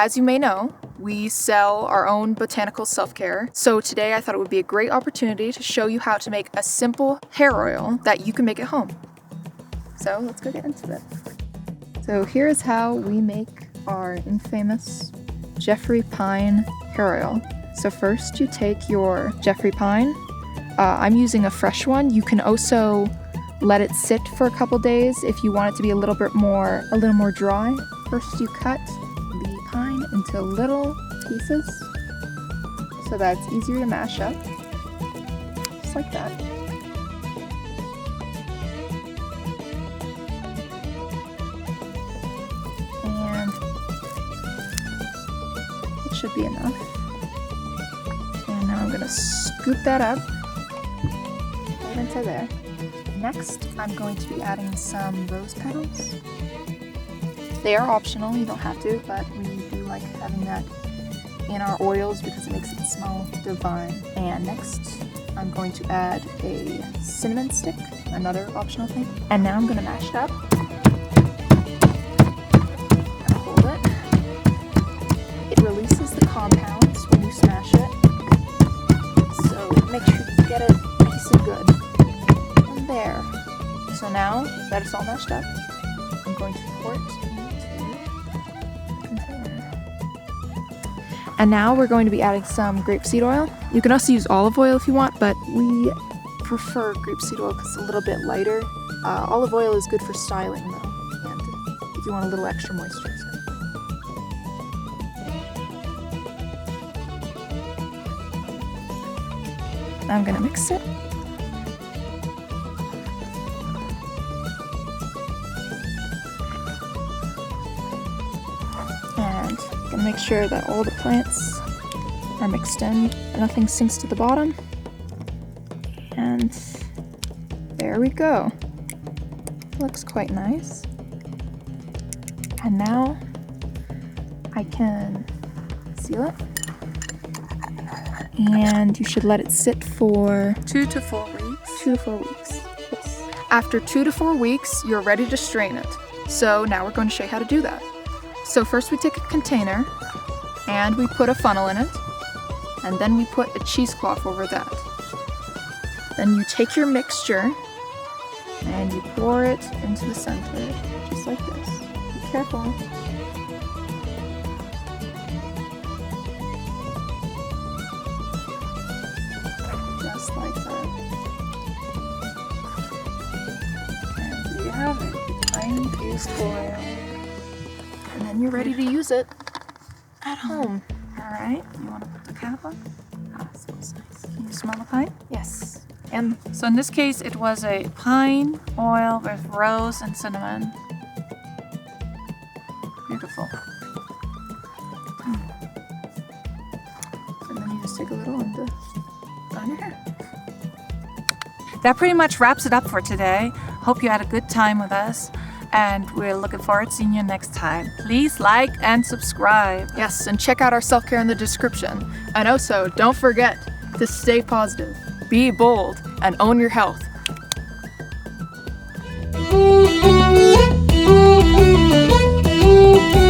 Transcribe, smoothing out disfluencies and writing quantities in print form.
as you may know, we sell our own botanical self-care. So today I thought it would be a great opportunity to show you how to make a simple hair oil that you can make at home. So let's go get into it. So here is how we make our infamous Jeffrey Pine hair oil. So first you take your Jeffrey Pine. I'm using a fresh one. You can also let it sit for a couple days if you want it to be a little more dry. First you cut the pine into little pieces so that it's easier to mash up. Just like that. And it should be enough. And now I'm going to scoop that up right into there. Next, I'm going to be adding some rose petals. They are optional, you don't have to, but we do like having that in our oils because it makes it smell divine. And next, I'm going to add a cinnamon stick, another optional thing. And now I'm going to mash it up. And hold it. It releases the compounds when you smash it. So make sure you get it nice and good. And there. So now that it's all mashed up, I'm going to pour it. And now we're going to be adding some grapeseed oil. You can also use olive oil if you want, but we prefer grapeseed oil because it's a little bit lighter. Olive oil is good for styling though, and if you want a little extra moisturizer. Now I'm gonna mix it. And gonna make sure that all the plants are mixed in, nothing sinks to the bottom. And there we go. Looks quite nice. And now I can seal it. And you should let it sit for 2 to 4 weeks. 2 to 4 weeks. Yes. After 2 to 4 weeks, you're ready to strain it. So now we're going to show you how to do that. So first we take a container and we put a funnel in it, and then we put a cheesecloth over that. Then you take your mixture and you pour it into the center, just like this. Be careful. Just like that. And there you have it, fine infused oil. And then you're ready to use it at home. Alright, you want to put the cap on? Ah, it smells nice. Can you smell the pine? Yes. And So in this case, it was a pine oil with rose and cinnamon. Beautiful. then you just take a little and put on your hair. That pretty much wraps it up for today. Hope you had a good time with us, and we're looking forward to seeing you next time. Please like and subscribe. Yes, and check out our self-care in the description. And also, don't forget to stay positive, be bold, and own your health. Thank you.